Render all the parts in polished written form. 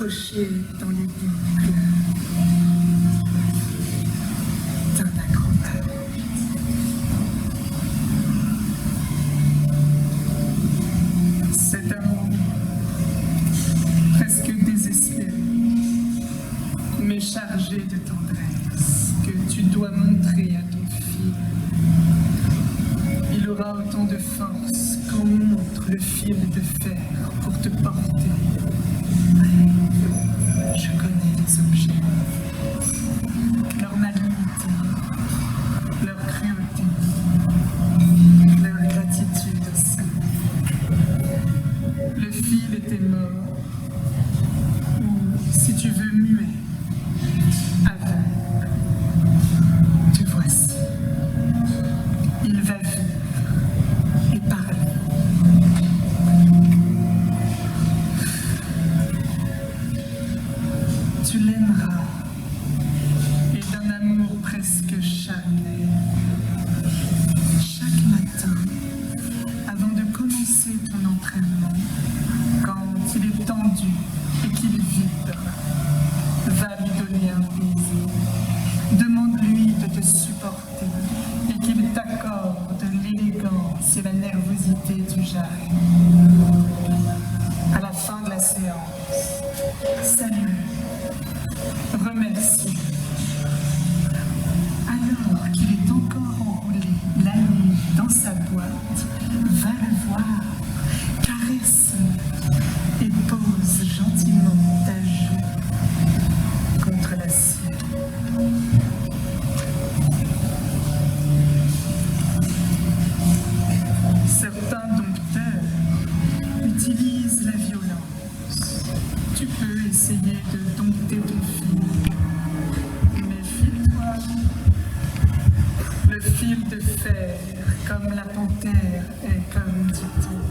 accroché dans les boucles d'un acrobate. Cet amour, presque désespéré, mais chargé de tendresse, que tu dois montrer à ton fil. Il aura autant de force qu'on montre le fil de fer pour te porter. Je connais les objets, leur malignité, leur cruauté, leur gratitude aussi. Le fil était mort, ou si tu veux muet, aveugle. Te voici. Il va vivre et parler. Tu l'aimeras, et d'un amour presque charnel. Chaque matin, avant de commencer ton entraînement, quand il est tendu et qu'il vibre, va lui donner un baiser. Demande-lui de te supporter et qu'il t'accorde l'élégance et la nervosité du jarret. À la fin de la séance, salue, remercie. Alors qu'il est encore enroulé la nuit dans sa boîte, va le voir, caresse-le et pose gentiment ta joue contre la sienne. Certains dompteurs utilisent la violence. Tu peux essayer de dompter ton fil. Méfie-toi. Le fil de fer, comme la panthère, est comme dit-on.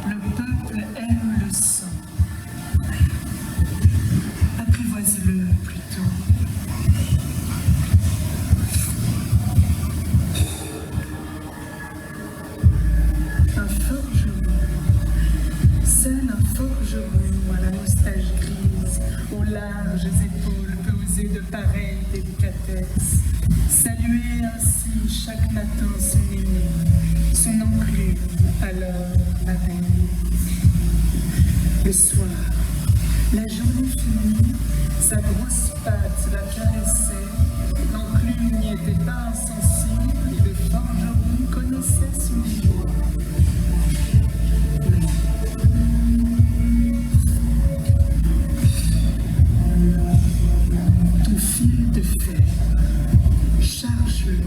Le peuple aime le sang. Apprivoise-le plutôt. Un forgeron, seul un forgeron à la moustache grise, aux larges épaules peut oser de pareilles délicatesses. Saluer ainsi chaque matin son aîné, son enclume, alors ma belle. Le soir, la journée finie, sa grosse patte la caressait, l'enclume n'y était pas insensible et le forgeron connaissait son joie. Ton fil de fer, charge-le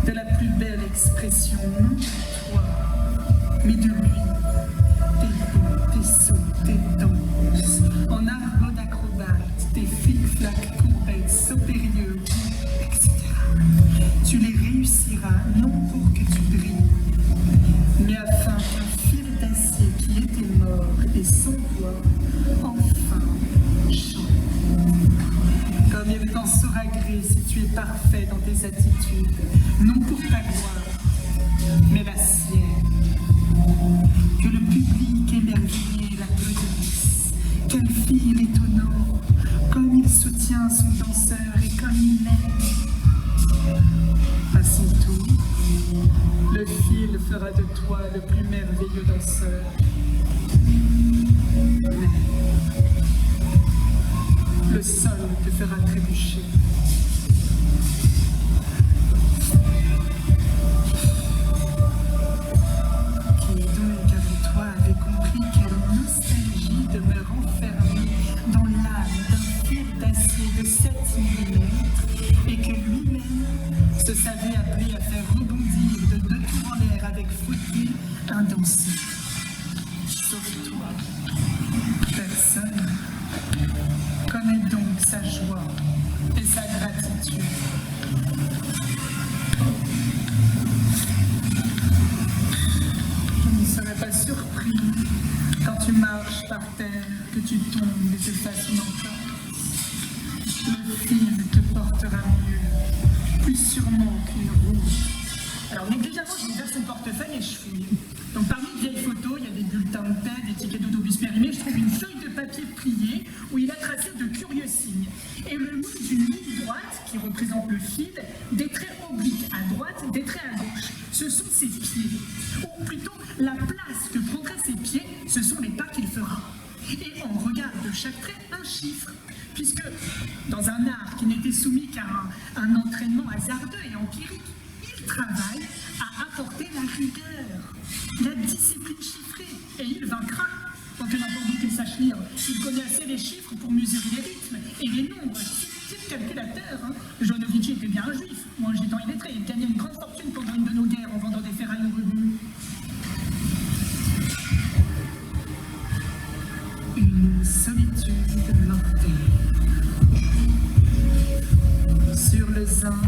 de la plus belle expression, non de toi, mais de lui, tes beaux, tes sauts, tes danses, en argot d'acrobate, tes flic-flac, coupettes, saupérieux, etc. Tu les réussiras non pour que tu brilles, mais afin qu'un fil d'acier qui était mort et sans voix, enfin chante. Comme il t'en saura gré si tu es parfait dans tes attitudes, non pour ta gloire, mais la sienne. Que le public émerveillé l'applaudisse. Quel fil étonnant, comme il soutient son danseur et comme il l'aime. À son tour, le fil fera de toi le plus merveilleux danseur. Mais le sol te fera trébucher. Qui donc avec toi avait compris quelle nostalgie de me renfermer dans l'âme d'un fil d'acier de 7 mm et que lui-même se savait appelé à faire rebondir de 2 tours en l'air avec fouetté un danseur. Sauf toi, personne connaît donc sa joie et sa gratitude. Je ne serais pas surpris quand tu marches par terre, que tu tombes et te fasses une entorse. Le fil te portera mieux, plus sûrement qu'une roue. Alors négligemment, je ouvert son portefeuille et je fouille. Donc parmi les vieilles photos, il y a des bulletins de paie, des tickets d'autobus périmés, je trouve une feuille de papier plié où il a tracé de curieux signes. Et le bout d'une ligne droite, qui représente le fil, des traits obliques à droite, des traits à gauche. Ce sont ses pieds. Ou plutôt, la place que prendraient ses pieds, ce sont les pas qu'il fera. Et on regarde de chaque trait un chiffre. Puisque, dans un art qui n'était soumis qu'à un entraînement hasardeux et empirique, il travaille à apporter la rigueur, la discipline chiffrée, et il vaincra. Tant que n'importe où qu'il sache lire, il connaît assez les chiffres pour mesurer les rythmes et les nombres. Type calculateur, hein. Jonovici était bien un juif, moi j'étais illettré, il gagnait une grande fortune pendant une de nos guerres en vendant des ferrailles au rebut. Une solitude mortelle. Sur le zin,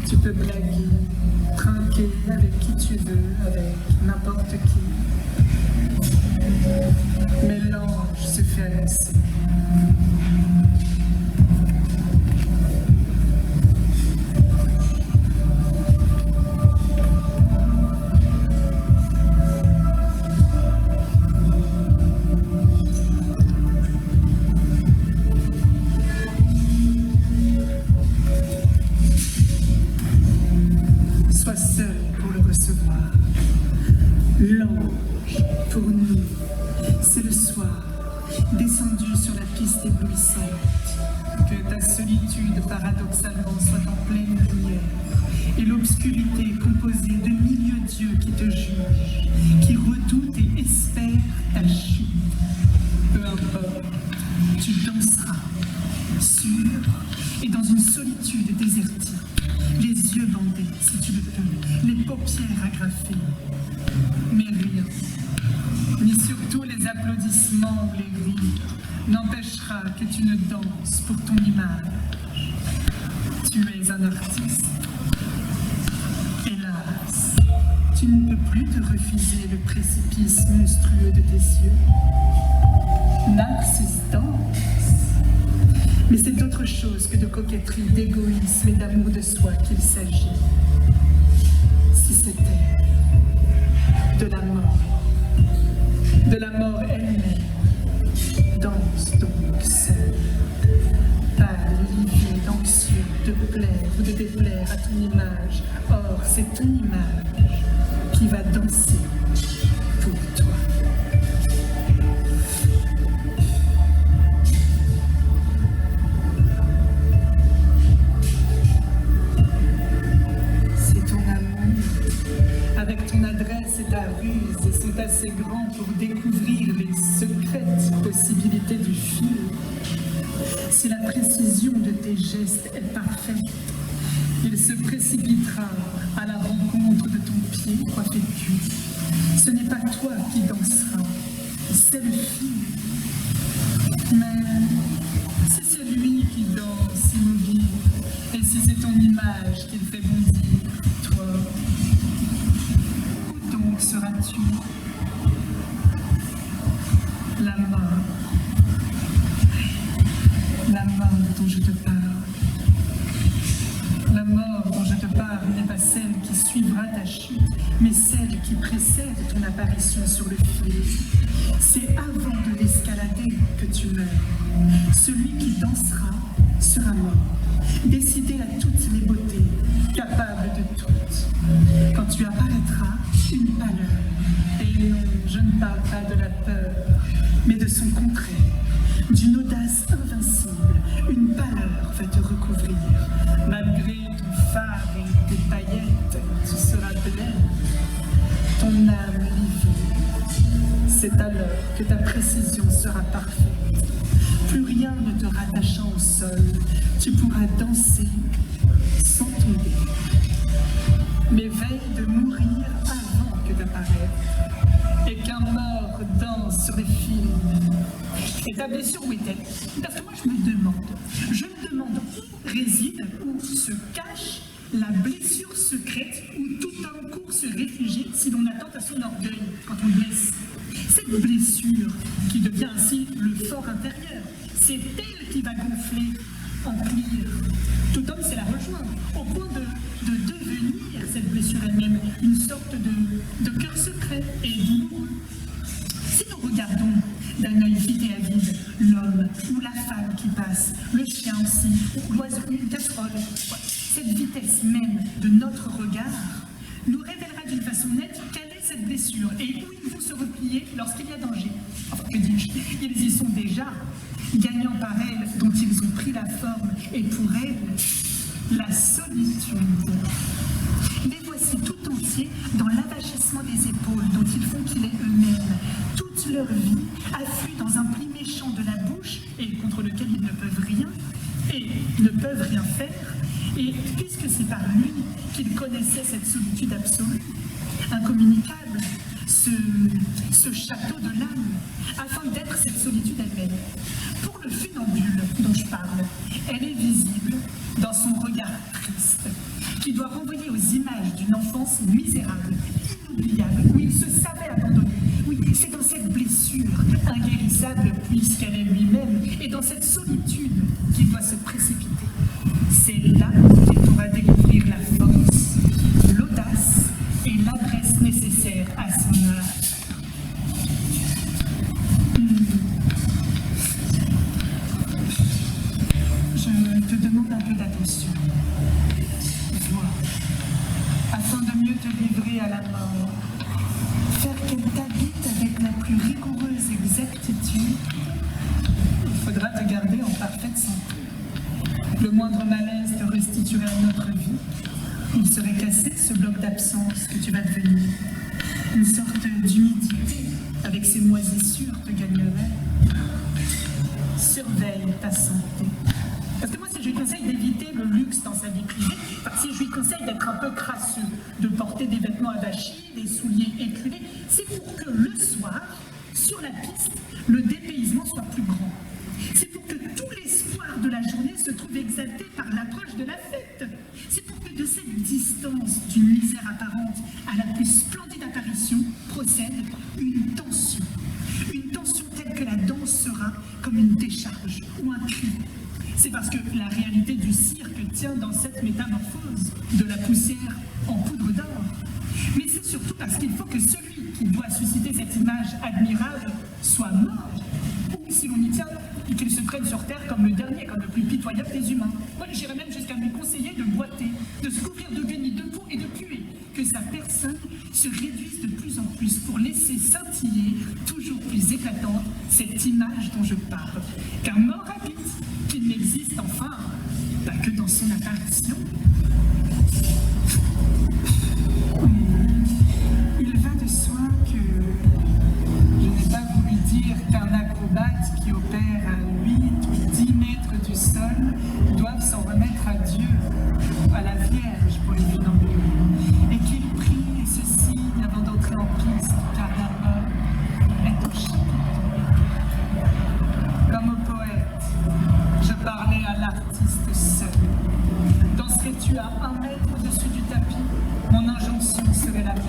tu peux blaguer, trinquer avec qui tu veux, avec n'importe qui. Mais l'ange se fait annoncer. Sois seul pour le recevoir. L'ange, pour nous, c'est le soir, descendu sur la piste éblouissante. Que ta solitude, paradoxalement, soit en pleine lumière, et l'obscurité composée de milieux dieux qui te jugent, qui redoutent et espèrent ta chute. Peu importe, tu danseras, sûr, et dans une solitude désertique, les yeux bandés, si tu le peux, les paupières agrafées, mais rien, ni surtout les applaudissements ou les rires, n'empêchera que tu ne danses pour ton image. Tu es un artiste. Hélas, tu ne peux plus te refuser le précipice monstrueux de tes yeux. Narcisse danse. Mais c'est d'autre chose que de coquetterie, d'égoïsme et d'amour de soi qu'il s'agit. Si c'était de la mort elle-même, danse donc seule, pâle, livide, anxieux, de plaire ou de déplaire à ton image. Or, c'est ton image qui va danser pour toi. Avec ton adresse et ta ruse sont assez grands pour découvrir les secrètes possibilités du fil. Si la précision de tes gestes est parfaite, il se précipitera à la rencontre de ton pied coiffé de cuir. Ce n'est pas toi qui danseras, c'est le fil. Mais si c'est lui qui danse immobile, et si c'est ton image qui le fait bondir, toi, donc seras-tu la mort dont je te parle. La mort dont je te parle n'est pas celle qui suivra ta chute, mais celle qui précède ton apparition sur le fil. C'est avant de l'escalader que tu meurs. Celui qui dansera sera mort, décidé à toutes les beautés, capable de toutes. Quand tu apparaîtras, une pâleur. Et non, je ne parle pas de la peur, mais de son contraire, d'une audace invincible. Une pâleur va te recouvrir. Malgré ton phare et tes paillettes, tu seras pleine. Ton âme livide. C'est alors que ta précision sera parfaite. Plus rien ne te rattachant au sol, tu pourras danser sans tomber. Mais veille de mourir avant que d'apparaître, et qu'un mort danse sur les fils. Et ta blessure où est-elle? Parce que moi je me demande où réside, où se cache la blessure secrète où tout homme court se réfugier si l'on attente à son orgueil quand on blesse. Cette blessure qui devient ainsi le fort intérieur, c'est elle qui va gonfler, emplir. Tout homme sait la rejoindre, au point de devenir cette blessure elle-même une sorte de cœur secret et douloureux. Si nous regardons d'un œil vide et avide, l'homme ou la femme qui passe, le chien aussi, ou l'oiseau, une casserole. Cette vitesse même de notre regard nous révélera d'une façon nette quelle est cette blessure et où il faut se replier lorsqu'il y a danger. Enfin, que dis-je, ils y sont déjà, gagnant par elle dont ils ont pris la forme, et pour elle, la solitude. Les voici tout entiers dans l'avachissement des épaules dont ils font qu'il est eux-mêmes. Toute leur vie affluent dans un pli méchant de la bouche et contre lequel ils ne peuvent rien et ne peuvent rien faire. Et puisque c'est par lui qu'ils connaissaient cette solitude absolue, incommunicable, ce château de l'âme, afin d'être cette solitude elle-même. Pour le funambule dont je parle, elle est visible dans son regard triste, qui doit renvoyer aux images d'une enfance misérable, inoubliable, où il se savait abandonné. Oui, c'est dans cette blessure, inguérissable puisqu'elle est lui-même, et dans cette solitude qu'il doit se précipiter. C'est là qu'il pourra découvrir la force, l'audace et l'adresse nécessaires à son art. Je te demande un peu d'attention. Vois, afin de mieux te livrer à la mort, faire qu'elle t'habite avec la plus rigoureuse exactitude, il faudra te garder en parfaite santé. Le moindre malaise te restituerait à notre vie. Il serait cassé, ce bloc d'absence que tu vas devenir. Une sorte d'humidité avec ces moisissures te gagnerait. Surveille ta santé. Parce que moi, si je lui conseille d'éviter le luxe dans sa vie privée, si je lui conseille d'être un peu crasseux, de porter des vêtements avachis, des souliers éculés, c'est pour que le soir, sur la piste, le dépaysement soit plus grand. C'est pour que tout l'espoir de la journée se trouve exalté par l'approche de la fête. C'est pour que de cette distance d'une misère apparente à la plus splendide apparition procède une tension. Une tension telle que la danse sera comme une décharge ou un cri. C'est parce que la réalité du cirque tient dans cette métamorphose de la poussière en poudre d'or. Mais c'est surtout parce qu'il faut que celui qui doit susciter cette image admirable soit mort. Ou si l'on y tient, qu'il se prenne sur terre comme le dernier, comme le plus pitoyable des humains. Moi, j'irais même jusqu'à lui conseiller de boiter, de se couvrir de guenilles, de boue et de puer, que sa personne se réduise de plus en plus pour laisser scintiller, toujours plus éclatante, cette image dont je parle. Qu'un mort habite, qu'il n'existe enfin pas que dans son apparition. Il va de soi que je n'ai pas voulu dire qu'un acrobate qui opère à 8 ou 10 mètres du sol doive s'en remettre à Dieu, à la Vierge pour les funambules, et qu'il prie et se signe avant d'entrer en piste, car la mort est au chapitre. Comme au poète, je parlais à l'artiste seul. Danserais-tu à 1 mètre au-dessus du tapis, mon injonction serait la même.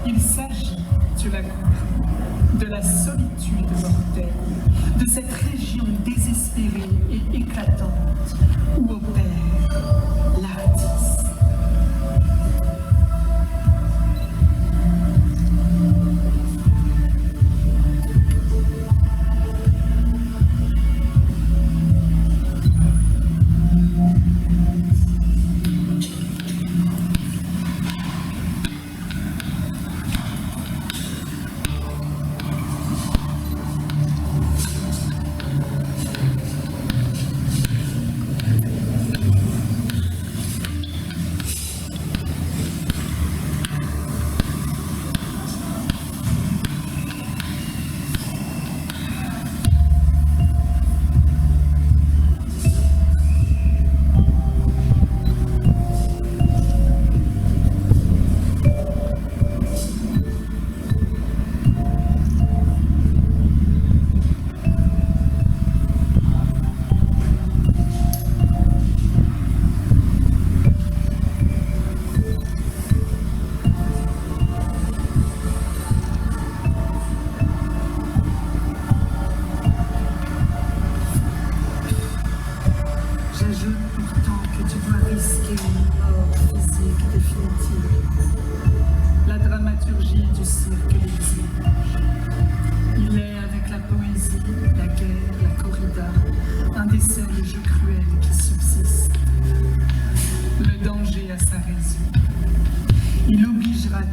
Il s'agit, tu l'as compris, de la solitude mortelle, de cette région désespérée et éclatante où opère l'artiste.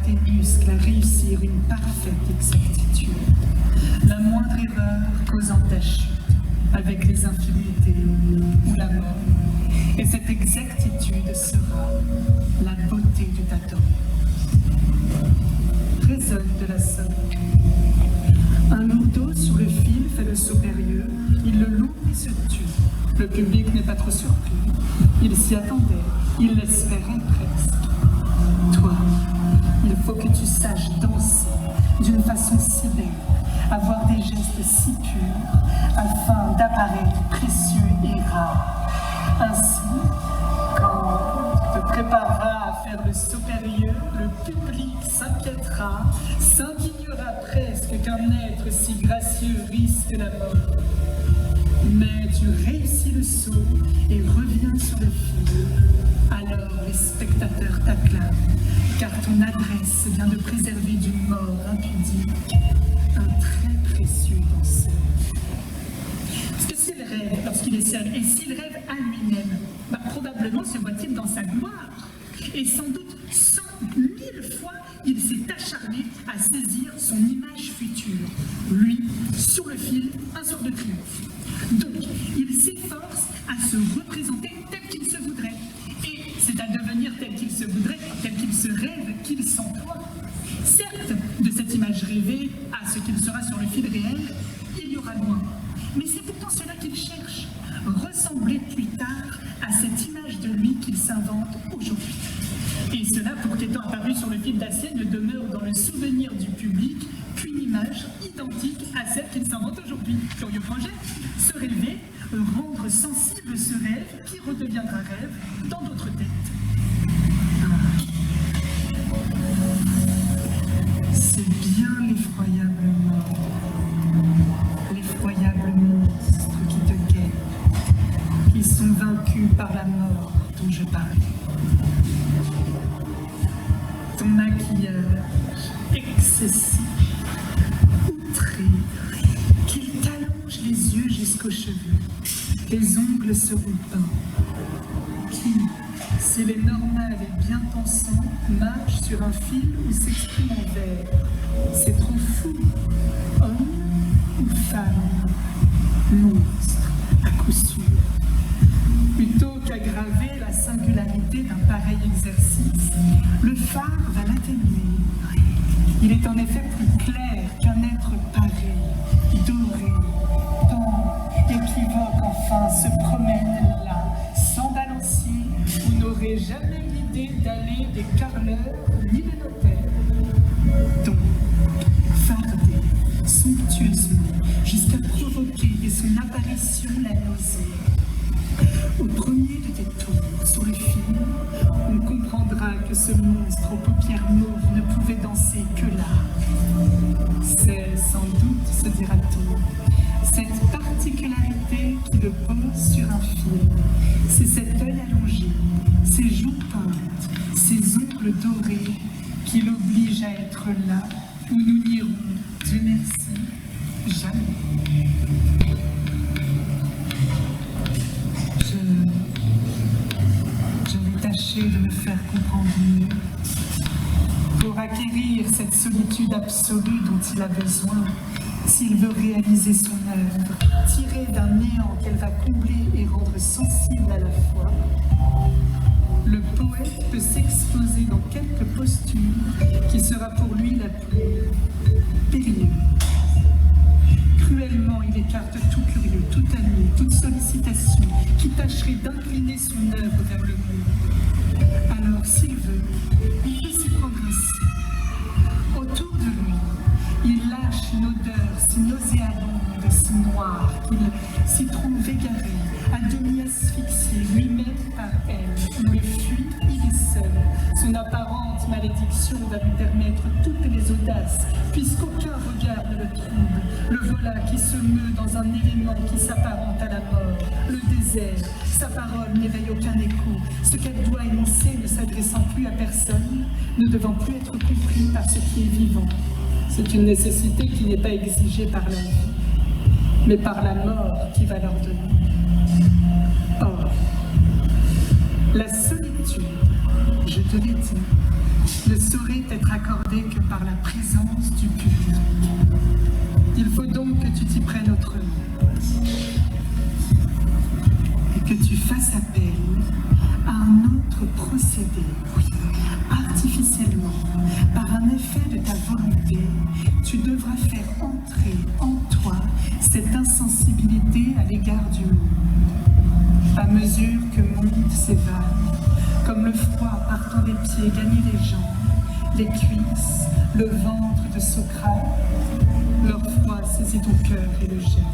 tes muscles à réussir une parfaite exactitude. La moindre erreur causant ta chute, avec les infidélités ou la mort. Et cette exactitude sera la beauté de ta tombe. Résonne de la somme. Un lourdeau sur le fil fait le saut périlleux, il le loupe et se tue. Le public n'est pas trop surpris. Il s'y attendait, il l'espérait presque. Toi, il faut que tu saches danser d'une façon si belle, avoir des gestes si purs, afin d'apparaître précieux et rare. Ainsi, quand tu te prépareras à faire le saut périlleux, le public s'inquiétera, s'indignera presque qu'un être si gracieux risque la mort. Mais tu réussis le saut et reviens sur le fil. Alors les spectateurs t'acclament, car ton adresse vient de préserver d'une mort impudique un très précieux danseur. Parce que s'il rêve lorsqu'il est seul, et s'il rêve à lui-même, probablement se voit-il dans sa gloire. Et sans doute 100 000 fois, il s'est acharné à saisir son image future. Lui, sur le fil, un sort de triomphe. Donc, il s'efforce à se représenter tel qu'il se voudrait. Et c'est à devenir tel qu'il se voudrait, tel qu'il se rêve, qu'il s'emploie. Certes, de cette image rêvée à ce qu'il sera sur le fil réel, il y aura loin. Mais c'est pourtant cela qu'il cherche. Ressembler plus tard à cette image de lui qu'il s'invente aujourd'hui. Et cela pour qu'étant apparu sur le fil d'acier ne demeure dans le souvenir du public qu'une image identique à celle qu'il s'invente aujourd'hui. Curieux projet, se rêver, rendre sensible ce rêve qui redeviendra rêve dans d'autres têtes. C'est bien l'effroyable mort, l'effroyable monstre qui te guette, qui sont vaincus par la mort dont je parlais. Ton maquillage excessif, outré, qu'il t'allonge les yeux jusqu'aux cheveux, tes ongles seront peints, qui, s'il est normal et bien pensant, marche sur un fil ou s'exprime en vers. C'est trop fou, homme ou femme, monstre à coup sûr. Plutôt qu'aggraver la singularité d'un pareil exercice, le phare va l'atténuer. Il est en effet plus clair qu'un être pareil, doré, tendre, équivoque enfin, se promène là, sans balancier, où n'aurait jamais l'idée d'aller des carleurs ni des notaires. Donc, fardé, somptueusement, jusqu'à provoquer dès son apparition la nausée. Au premier de tes tours sur le fil, on comprendra que ce monstre aux paupières mauves ne pouvait danser que là. C'est sans doute, se dira-t-on, cette particularité qui le pose sur un fil. C'est cet œil allongé, ses joues peintes, ses ongles dorés qui l'obligent à être là où nous n'irons, Dieu merci, jamais. De me faire comprendre mieux, pour acquérir cette solitude absolue dont il a besoin, s'il veut réaliser son œuvre, tirée d'un néant qu'elle va combler et rendre sensible à la fois. Le poète peut s'exposer dans quelque posture qui sera pour lui la plus périlleuse. Cruellement, il écarte tout curieux, tout ami, toute sollicitation qui tâcherait d'incliner son œuvre vers le mur. Alors, s'il veut, il peut s'y prendre ainsi. Autour de lui, il lâche une odeur si nauséabonde, si noire, qu'il s'y trouve égaré, à demi asphyxié, lui-même par elle. Il le fuit, il est seul. Son apparente malédiction va lui permettre toutes les audaces, puisqu'aucun regard ne le trouble. Le voilà qui se meut dans un élément qui s'apparente à la mort, le désert. Sa parole n'éveille aucun écho. Ce qu'elle doit énoncer ne s'adressant plus à personne, ne devant plus être compris par ce qui est vivant. C'est une nécessité qui n'est pas exigée par la vie, mais par la mort qui va l'ordonner. Or, la solitude, je te l'ai dit, ne saurait être accordé que par la présence du public. Il faut donc que tu t'y prennes autrement et que tu fasses appel à un autre procédé. Oui, artificiellement, par un effet de ta volonté, tu devras faire entrer en toi cette insensibilité à l'égard du monde. À mesure que montent ces vagues, comme le froid partant des pieds gagner les jambes, les cuisses, le ventre de Socrate, leur froid saisit ton cœur et le gèle.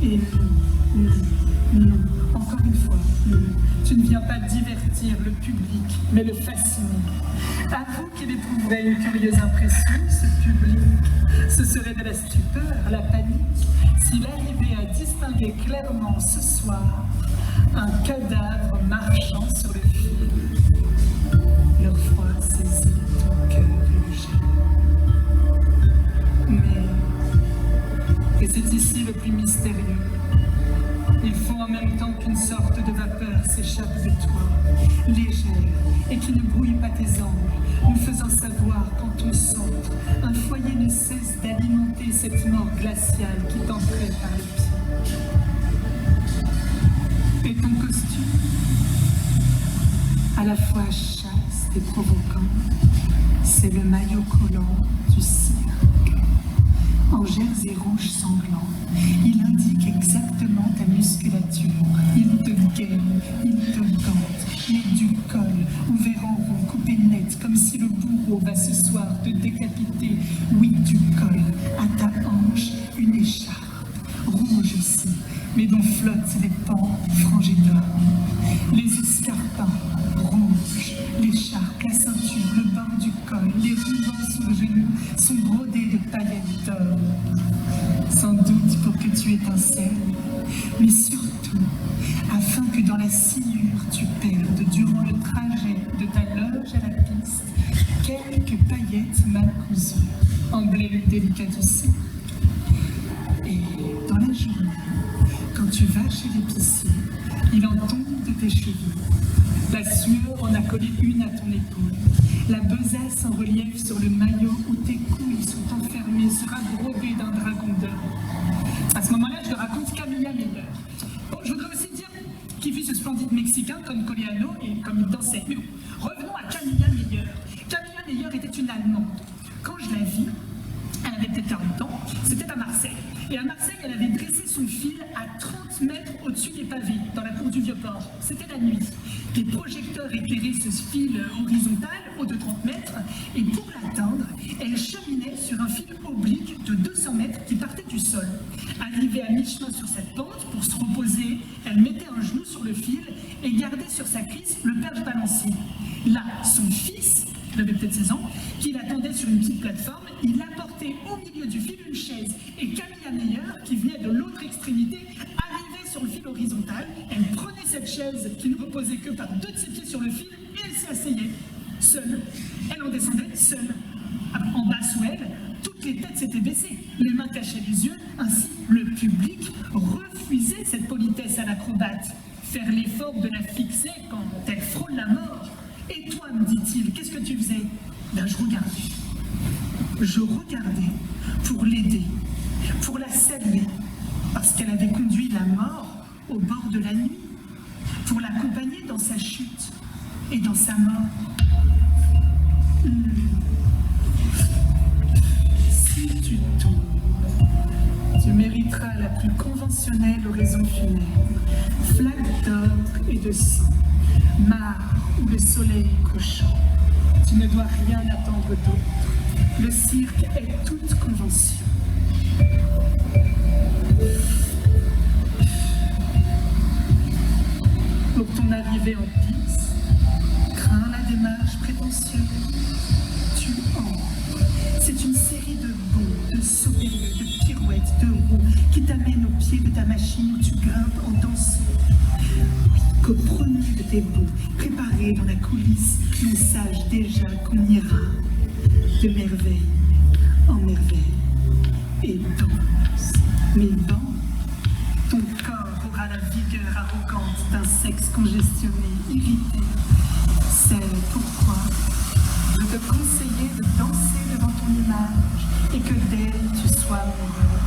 Et non, encore une fois, non. Tu ne viens pas divertir le public, mais le fasciner. Avoue qu'il éprouverait une curieuse impression, ce public. Ce serait de la stupeur, la panique, s'il arrivait à distinguer clairement ce soir un cadavre marchant sur le fil. Leur froid saisit ton cœur et le gèle. Mais, et c'est ici le plus mystérieux, il faut en même temps qu'une sorte de vapeur s'échappe de toi, légère, et qui ne brouille pas tes angles, nous faisant savoir qu'en ton centre, un foyer ne cesse d'alimenter cette mort glaciale qui t'entrait par les pieds. Et ton costume, à la fois chaste et provoquant, c'est le maillot collant du cirque. En jersey rouge sanglant, il indique exactement ta musculature. Il te gaine, il te gante, et du col, ouvert en rond, coupé net, comme si le bourreau va ce soir te décapiter. Oui, tu colles à ta hanche une écharpe, rouge aussi, mais dont flottent les pans frangés d'or. Les escarpins, rouges, l'écharpe, la ceinture, le bord du col, les rubans sous le genou sont brodés de paillettes d'or. Sans doute pour que tu étincelles, mais surtout afin que dans la sciure tu perdes durant le trajet de ta loge à la piste quelques paillettes mal cousues, emblème délicat du cirque. Et dans la journée, quand tu vas chez l'épicier, il en tombe de tes cheveux. La sueur en a collé une à ton épaule. La besace en relief sur le maillot où tes couilles sont enfermées sera brodée d'un dragon d'or. À ce moment-là, je te raconte Camilla Meyer. Bon, je voudrais aussi dire qui fut ce splendide Mexicain comme Coleano et comme il dansait. Mais bon, revenons à Camilla Meyer. Camilla Meyer était une Allemande. Quand je la vis, elle avait peut-être 40 ans, c'était à Marseille. Et à Marseille, elle avait dressé son fil à 30 mètres au-dessus des pavés, dans la cour du Vieux-Port. C'était la nuit. Les projecteurs éclairaient ce fil horizontal, haut de 30 mètres, et pour l'atteindre, elle cheminait sur un fil oblique de 200 mètres qui partait du sol. Arrivée à mi-chemin sur cette pente, pour se reposer, elle mettait un genou sur le fil et gardait sur sa cuisse le perche balancier. Là, son fils, il avait peut-être 16 ans, qui l'attendait sur une petite plateforme, il apportait au milieu du fil une chaise. Et Camilla Meyer, qui venait de l'autre extrémité, arrivait sur le fil horizontal, elle prenait cette chaise qui ne reposait que par deux de ses pieds sur le fil et elle s'y asseyait, seule. Elle en descendait seule. En bas sous elle, toutes les têtes s'étaient baissées, les mains cachaient les yeux, ainsi le public refusait cette politesse à l'acrobate. Faire l'effort de la fixer quand elle frôle la mort. Et toi, me dit-il, qu'est-ce que tu faisais? Ben, je regardais. Je regardais pour l'aider, pour la saluer, parce qu'elle avait conduit la mort au bord de la nuit, pour l'accompagner dans sa chute et dans sa mort. Si tu tombes, tu mériteras la plus conventionnelle oraison funèbre, flaque d'or et de sang, mare où le soleil couchant. Tu ne dois rien attendre d'autre. Le cirque est toute convention. Pour ton arrivée en piste, crains la démarche prétentieuse. Tu entres. C'est une série de bonds, de sauts périlleux, de pirouettes, de roues qui t'amènent au pied de ta machine où tu grimpes en dansant. Oui, qu'au premier de tes bonds, préparés dans la coulisse, on sache déjà qu'on ira de merveille en merveille. Et danse, mais danse. Ton corps aura la vigueur arrogante d'un sexe congestionné, irrité. d'elle tu sois amoureux.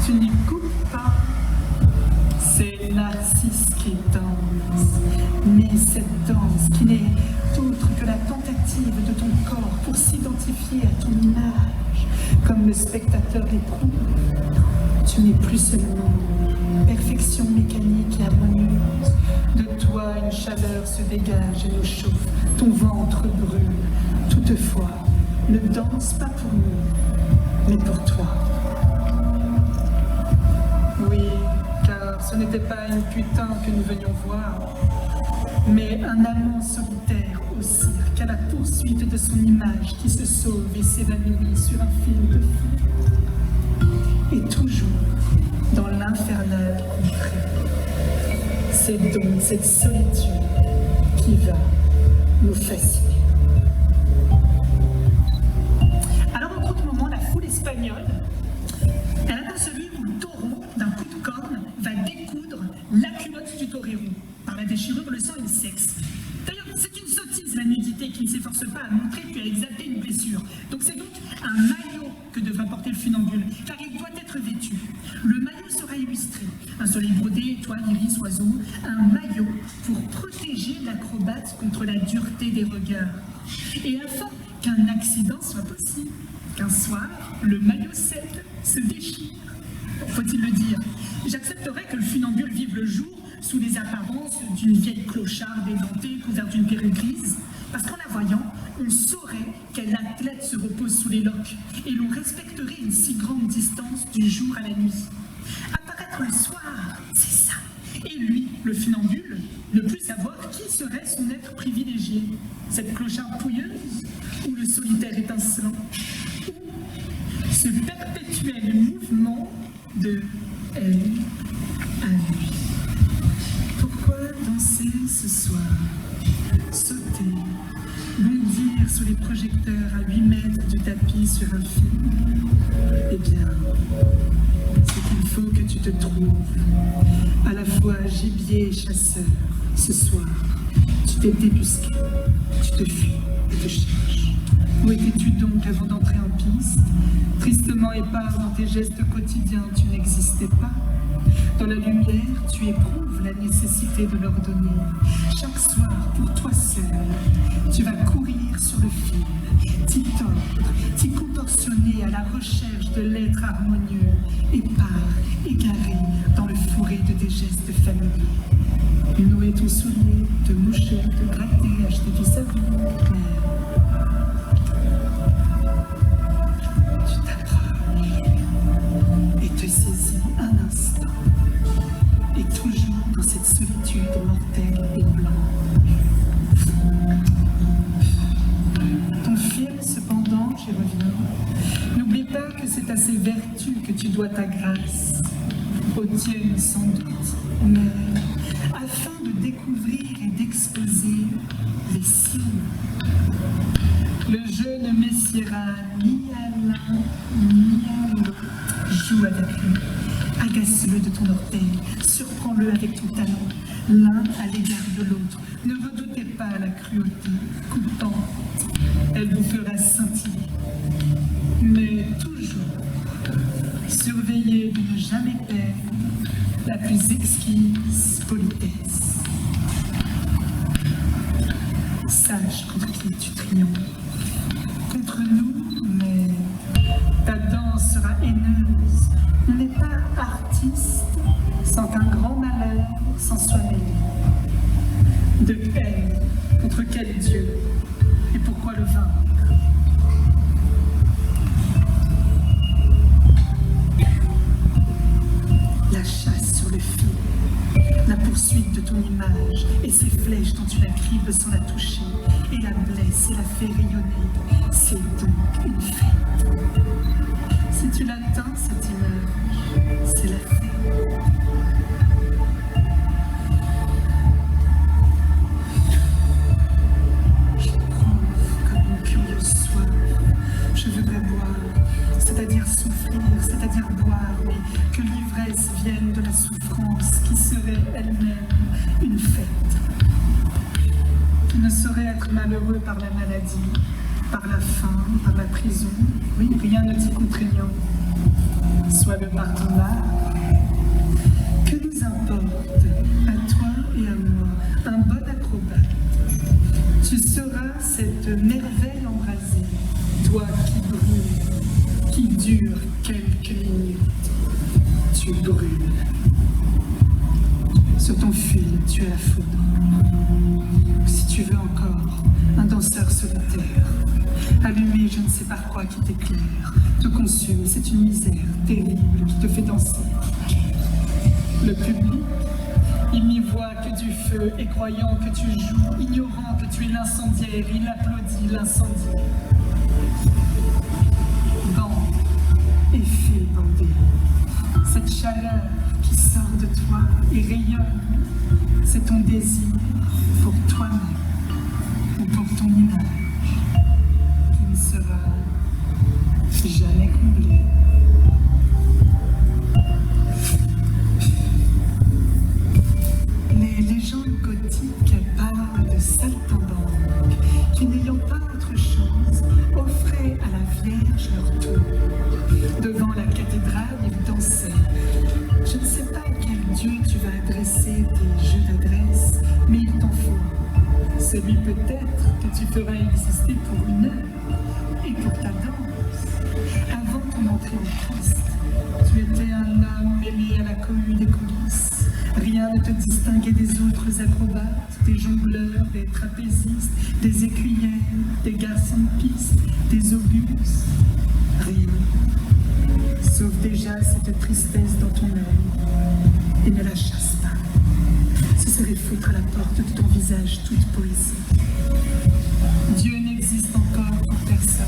Tu n'y coupes pas. C'est Narcisse qui danse, mais cette danse qui n'est autre que la tentative de ton corps pour s'identifier à ton image, comme le spectateur l'éprouve. Tu n'es plus seulement perfection mécanique et harmonieuse. De toi, une chaleur se dégage et nous chauffe, ton ventre brûle. Toutefois, ne danse pas pour nous, mais pour toi. Oui, car ce n'était pas une putain que nous venions voir, mais un amant solitaire au cirque, à la poursuite de son image qui se sauve et s'évanouit sur un fil de feu. Et toujours dans l'infernal contrée. C'est donc cette solitude qui va nous fasciner. Alors, en autre moment, la foule espagnole, elle attend celui où le taureau, d'un coup de corne, va découdre la culotte du torero. Par la déchirure, le sang et le sexe. D'ailleurs, c'est une sottise, la nudité, qui ne s'efforce pas à montrer que tu as exalté une blessure. Donc c'est donc un maillot que devra porter le funambule, car il doit être vêtu. Le maillot sera illustré. Un soleil brodé, étoiles, iris, oiseaux. Un maillot pour protéger l'acrobate contre la dureté des regards. Et afin qu'un accident soit possible, qu'un soir, le maillot cède, se déchire. Faut-il le dire, j'accepterais que le funambule vive le jour sous les apparences d'une vieille clocharde édentée couverte d'une perruque grise, parce qu'en la voyant, on saurait quel athlète se repose sous les loques, et l'on respecterait une si grande distance du jour à la nuit. Apparaître le soir, c'est ça. Et lui, le funambule, ne plus savoir qui serait son être privilégié, cette clocharde pouilleuse, ou le solitaire étincelant, ou ce perpétuel mouvement de elle à lui. Pourquoi danser ce soir? Sauter, bondir sous les projecteurs à 8 mètres du tapis sur un film? Eh bien, c'est qu'il faut que tu te trouves à la fois gibier et chasseur. Ce soir, tu t'es débusqué, tu te fuis et te cherches. Où étais-tu donc avant d'entrer en piste? Tristement épars dans tes gestes quotidiens, tu n'existais pas. Dans la lumière, tu éprouves la nécessité de l'ordonner. Chaque soir, pour toi seul, tu vas courir sur le fil, t'y tordre, t'y contorsionner à la recherche de l'être harmonieux, épars, égaré dans le fourré de tes gestes familiers. Nouer ton soulier, te moucher, te gratter, acheter du savon, mais tu t'approches et te saisis un instant. Et toujours dans cette solitude mortelle et blanche. Ton fil, cependant, j'y reviens. N'oublie pas que c'est à ces vertus que tu dois ta grâce. Aux tiennes sans doute, mais afin de découvrir et d'exposer les signes. Le jeune Messira, ni à l'un, ni à l'autre, joue avec lui. Agace-le de ton orteil, surprends-le avec ton talon, l'un à l'égard de l'autre. Ne redoutez pas la cruauté, coupante, elle vous fera scintiller. Mais toujours, surveillez de ne jamais perdre la plus exquise politesse. Sache contre qui tu triomphes. Contre nous, mais ta danse sera haineuse. On n'est pas artiste sans qu'un grand malheur s'en soit mêlé. De haine, contre quel Dieu? Et pourquoi le vaincre? La chasse sur le fil, la poursuite de ton image et ces flèches dont tu la cribles sans la toucher, et la blesse et la fait rayonner, c'est donc une fête. Si tu l'atteins, cette image, c'est la fête. J'éprouve comme une curieuse soif. Je voudrais boire, c'est-à-dire souffrir, c'est-à-dire boire, mais que l'ivresse vienne de la souffrance qui serait elle-même une fête. Qui ne saurait être malheureux par la maladie, par la faim, par la prison. Oui, rien ne t'y contraignant. Sois-le par ton art. Que nous importe, à toi et à moi, un bon acrobate. Tu seras cette merveille embrasée, toi qui brûles, qui dure quelques minutes. Tu brûles. Sur ton fil, tu as la foudre. Si tu veux encore, un danseur solitaire, allumé je ne sais par quoi qui t'éclaire, te consume, c'est une misère terrible qui te fait danser. Le public, il n'y voit que du feu et croyant que tu joues, ignorant que tu es l'incendiaire, il applaudit l'incendiaire. Bande et fil bandé, cette chaleur qui sort de toi et rayonne, c'est ton désir pour toi-même ou pour ton image qui ne sera jamais comblé. Les légendes gothiques parlent de saltimbanques qui, n'ayant pas autre chose, offraient à la Vierge leur tour. Devant la cathédrale, ils dansaient. Je ne sais pas à quel Dieu tu vas adresser tes jeux d'adresse, mais il t'en faut. Celui peut-être que tu feras exister pour une heure et pour ta danse. Avant ton entrée en Christ, tu étais un homme mêlé à la cohue des coulisses. Rien ne te distinguait des autres acrobates, des jongleurs, des trapézistes, des écuyères, des garçons de piste, des augustes. Rien. Sauf déjà cette tristesse dans ton œil. Et ne la chasse pas. Ce serait foutre à la porte de ton visage toute poésie. Dieu n'existe encore pour personne.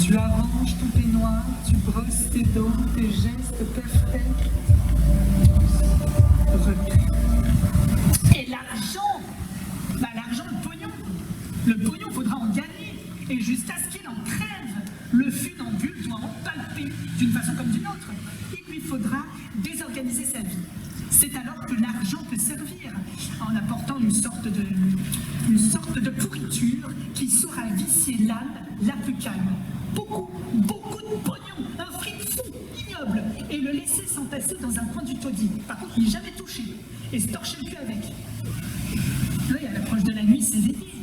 Tu arranges ton peignoir, tu brosses tes dents, tes gestes parfaits. Et l'argent, l'argent, le pognon. Le pognon, faudra en gagner. Et jusqu'à ce qu'il en crève, le funambule doit en palper d'une façon comme d'une autre. Il lui faudra désorganiser sa vie. C'est alors que l'argent peut servir, en apportant une sorte de pourriture qui saura vicier l'âme la plus calme. Beaucoup de pognon, un fric fou, ignoble, et le laisser s'entasser dans un coin du taudis. Par contre, n'y jamais toucher, et se torcher le cul avec. Oui, à l'approche de la nuit, s'éveiller,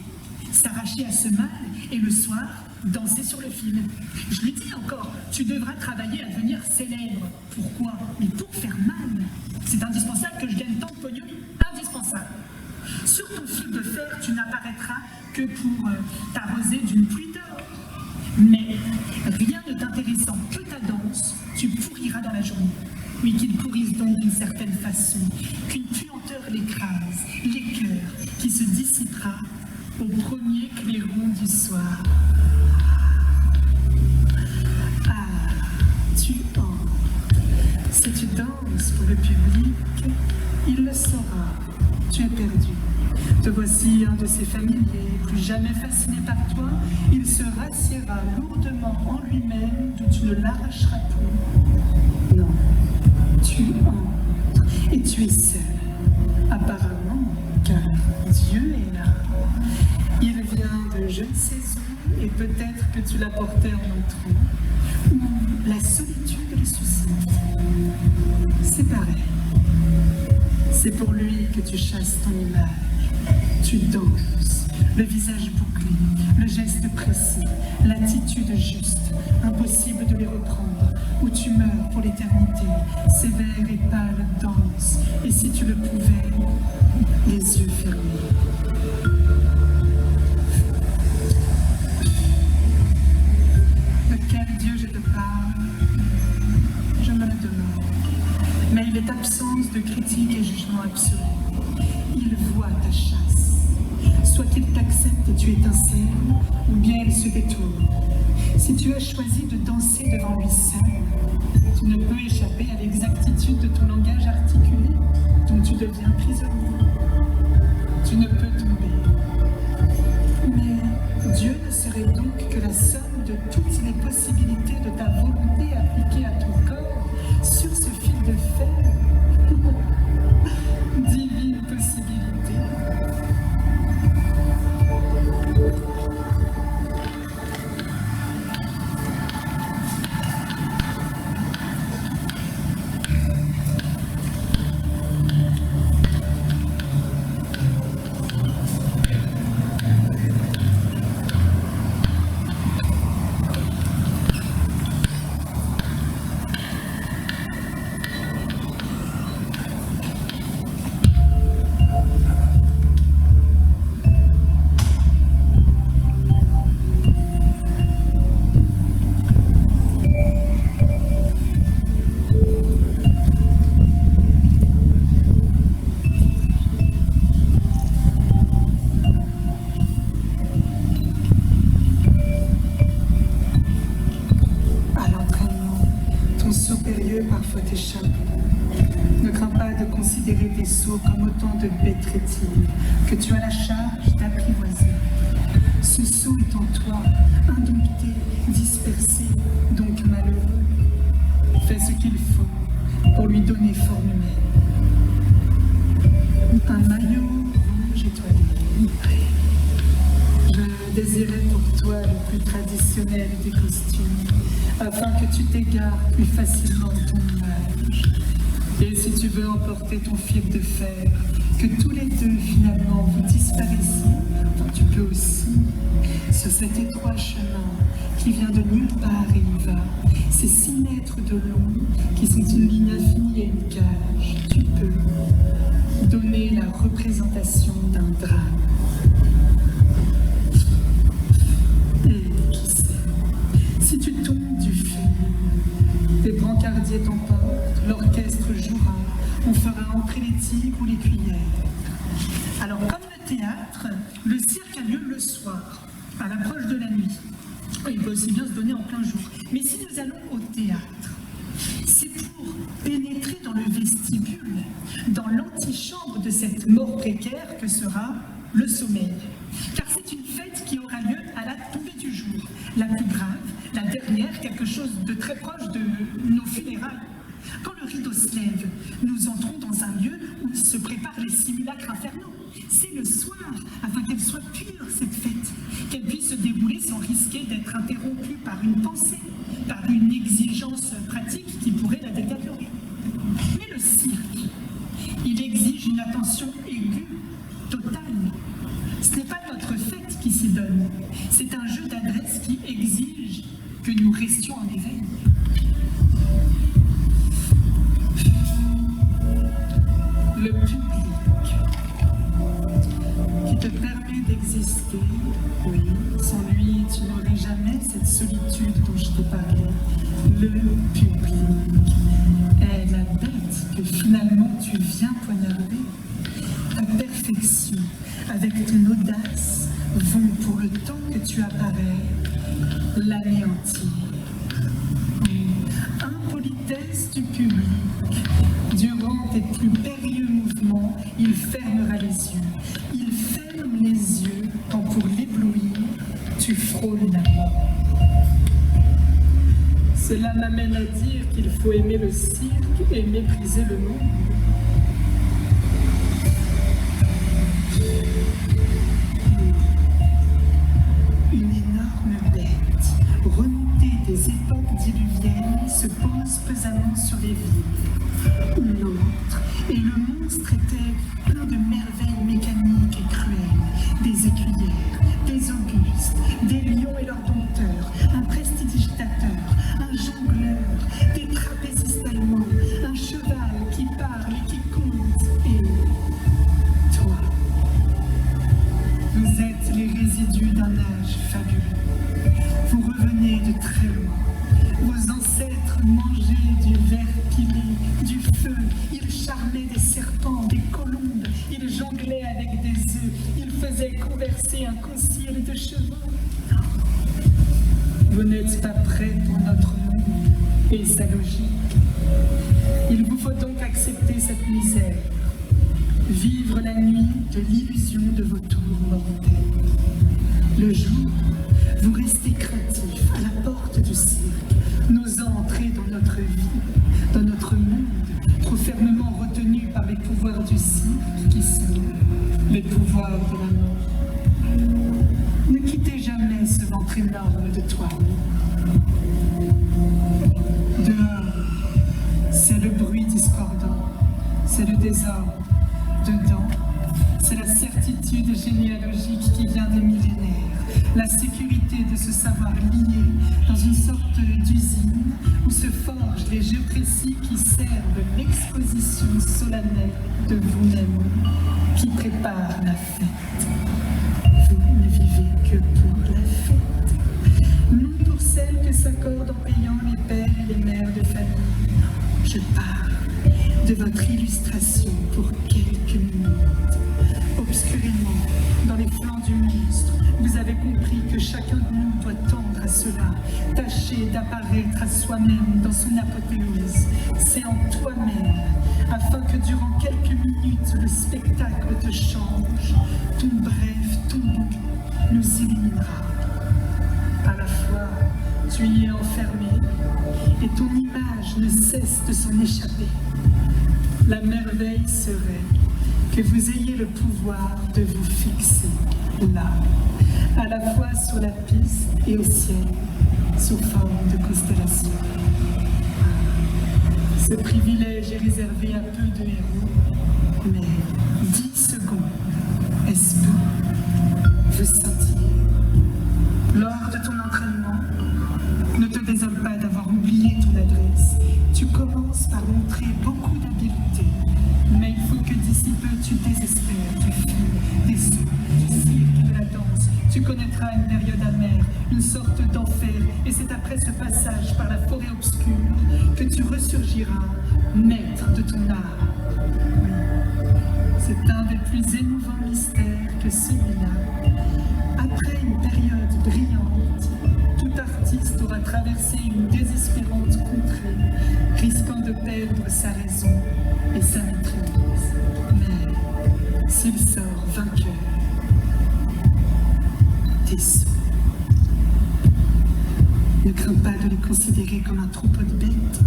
s'arracher à ce mal, et le soir, danser sur le fil. Je lui dis encore, tu devras travailler à devenir célèbre. Pourquoi? Mais pour faire mal. C'est indispensable que je gagne tant de pognon, indispensable. Sur ton fil de fer, tu n'apparaîtras que pour t'arroser d'une pluie d'or. Mais rien ne t'intéressant que ta danse, tu pourriras dans la journée. Oui, qu'il pourrisse donc d'une certaine façon, qu'une puanteur l'écrase, l'écœure, qui se dissipera au premier clairon du soir. Ah, tu entres. Si tu danses pour le public, il le saura. Tu es perdu. Te voici un de ces familiers, plus jamais fasciné par toi, il se rassiera lourdement en lui-même d'où tu ne l'arracheras plus. Non, tu entres et tu es seul, apparemment, car Dieu est là. Il vient de je ne sais où, et peut-être que tu l'apportais en entrant, où la solitude le suscite. C'est pareil. C'est pour lui que tu chasses ton image. Tu danses, le visage bouclé, le geste précis, l'attitude juste, impossible de les reprendre, où tu meurs pour l'éternité, sévère et pâle danse, et si tu le pouvais, les yeux fermés. De quel Dieu je te parle? Je me le demande. Mais il est absence de critique et jugement absolu. Il voit ta chasse. Soit qu'il t'accepte et tu étincelles, ou bien il se détourne. Si tu as choisi de danser devant lui seul, tu ne peux échapper à l'exactitude de ton langage articulé, dont tu deviens prisonnier. Tu ne peux tomber. Mais Dieu ne serait donc que la somme de toutes les possibilités de ta volonté appliquée à ton corps sur ce fil de fer. Divine possibilité. saut périlleux parfois t'échappe. Ne crains pas de considérer tes sauts comme autant de bêtes rétives que tu as la charge d'apprivoiser. Ce saut est en toi, indompté, dispersé, donc malheureux. Fais ce qu'il faut pour lui donner forme humaine. Un maillot rouge étoilé. Je désirais pour toi le plus traditionnel des costumes, afin que tu t'égares plus facilement de ton image. Et si tu veux emporter ton fil de fer, que tous les deux finalement vous disparaissiez, tu peux aussi, sur cet étroit chemin qui vient de nulle part et y va, ces 6 mètres de long qui sont une ligne infinie et une cage, tu peux donner la représentation d'un drame. Et qui sait, si tu tombes du fil, des brancardiers t'emportent, l'orchestre jouera, on fera entrer les tigres ou les cuillères. Alors, comme le théâtre, le cirque a lieu le soir, à l'approche de la nuit. Il peut aussi bien se donner en plein jour. Mais si nous allons au théâtre, c'est pour pénétrer dans le vestibule, dans l'antichambre de cette mort précaire que sera le sommeil. Car c'est une fête qui aura lieu à la tombée du jour, la plus grave, la dernière, quelque chose de très proche de nos funérailles. Quand le rideau se lève, nous entrons dans un lieu où se préparent les simulacres infernaux. C'est le soir, afin qu'elle soit pure, cette fête, qu'elle puisse se dérouler sans risquer d'être interrompue par une pensée, par une exigence pratique qui pourrait la détériorer. Mais le cirque, il exige une attention aiguë, totale. Ce n'est pas notre fête qui s'y donne, c'est un jeu d'adresse qui exige que nous restions en éveil. Le public qui te permet d'exister, oui, sans lui tu n'aurais jamais cette solitude dont je t'ai parlé. Le public est la bête que finalement tu viens poignarder. Ta perfection avec ton audace vont pour le temps que tu apparais l'anéantir. Impolitesse du public. Durant tes plus périlleux mouvements, il fermera les yeux. Il ferme les yeux quand pour l'éblouir, tu frôles la mort. Cela m'amène à dire qu'il faut aimer le cirque et mépriser le monde. Une énorme bête, remontée des époques diluviennes, se pose pesamment sur les vides. On entre, et le monstre était plein de merveilles mécaniques et cruelles, des écuyères, des augustes, des lions et leurs dompteurs, un prestidigitateur, un jongleur, des trapézistes allemands, un cheval qui parle et qui compte, et toi. Vous êtes les résidus d'un âge fabuleux. Vous revenez de très loin. Vos ancêtres mangeaient du verre pilé, du feu. Ils charmaient des serpents, des colombes. Ils jonglaient avec des œufs. Ils faisaient converser un concile de chevaux. Vous n'êtes pas prêts pour notre monde et sa logique. Il vous faut donc accepter cette misère. Vivre la nuit de l'illusion de vos tours mortels. Le jour, vous restez craintif à la porte du cirque, n'osant entrer dans notre vie, dans notre monde, trop fermement retenu par les pouvoirs du cirque qui sont les pouvoirs de la mort. Ne quittez jamais ce ventre énorme de toile. Dehors, c'est le bruit discordant, c'est le désordre. Dedans, c'est la certitude généalogique qui vient des millénaires, la sécurité de se savoir lié dans une sorte d'usine où se forgent les jeux précis qui servent l'exposition solennelle de vous-même, qui prépare la fête. Vous ne vivez que pour la fête, non pour celle que s'accordent en payant les pères et les mères de famille. Je parle de votre illustration pour quelques minutes. Obscurément, dans les flancs du monstre, vous avez compris que chacun de nous doit tendre à cela, tâcher s'empêcher d'apparaître à soi-même dans son apothéose. C'est en toi-même, afin que durant quelques minutes le spectacle te change. Ton bref, ton bout nous illuminera. À la fois, tu y es enfermé et ton image ne cesse de s'en échapper. La merveille serait que vous ayez le pouvoir de vous fixer là, à la fois sur la piste et au ciel, sous forme de constellation. Ce privilège est réservé à peu de héros, mais 10 secondes, est-ce peu? Vous scintillez. Lors de ton entraînement, ne te désole pas d'avoir oublié ton adresse. Tu commences par montrer beaucoup d'habileté, mais il faut que d'ici peu tu désespères du film, des sauts, du cirque et de la danse. Tu connaîtras une période amère, une sorte d'enfer, et c'est après ce passage par la forêt obscure que tu ressurgiras, maître de ton art. Oui, c'est un des plus émouvants mystères que celui-là. Après une période brillante, tout artiste aura traversé une désespérante contrée, risquant de perdre sa raison et sa maîtrise. Mais s'il sort vainqueur, t'es sot. Ne crains pas de les considérer comme un troupeau de bêtes.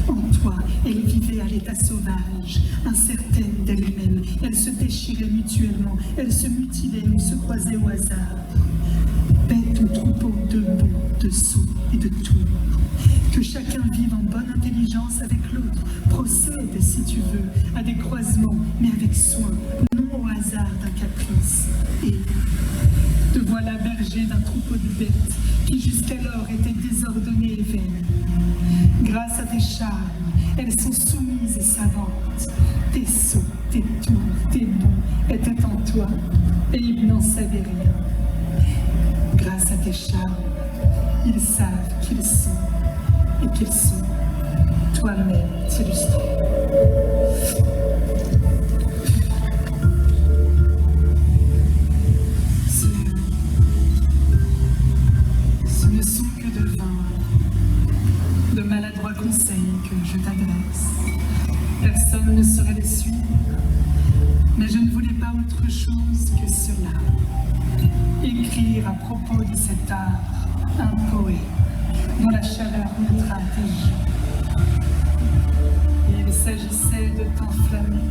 En toi, elles vivaient à l'état sauvage, incertaines d'elles-mêmes. Elles se déchiraient mutuellement, elles se mutilaient ou se croisaient au hasard. Bêtes ou troupeaux de bons, de sots et de tours. Que chacun vive en bonne intelligence avec l'autre. Procède, si tu veux, à des croisements, mais avec soin, non au hasard d'un caprice. Et te voilà berger d'un troupeau de bêtes qui jusqu'alors étaient désordonnées et vaines. Grâce à tes charmes, elles sont soumises et savantes. Tes sots, tes tours, tes bons étaient en toi et ils n'en savaient rien. Grâce à tes charmes, ils savent qu'ils sont et qu'ils sont toi-même illustré. Ce ne sont que de vains, de maladroits conseils que je t'adresse. Personne ne saurait les suivre, mais je ne voulais pas autre chose que cela. Écrire à propos de cet art un poème dont la chaleur montra tes joues. Il s'agissait de t'enflammer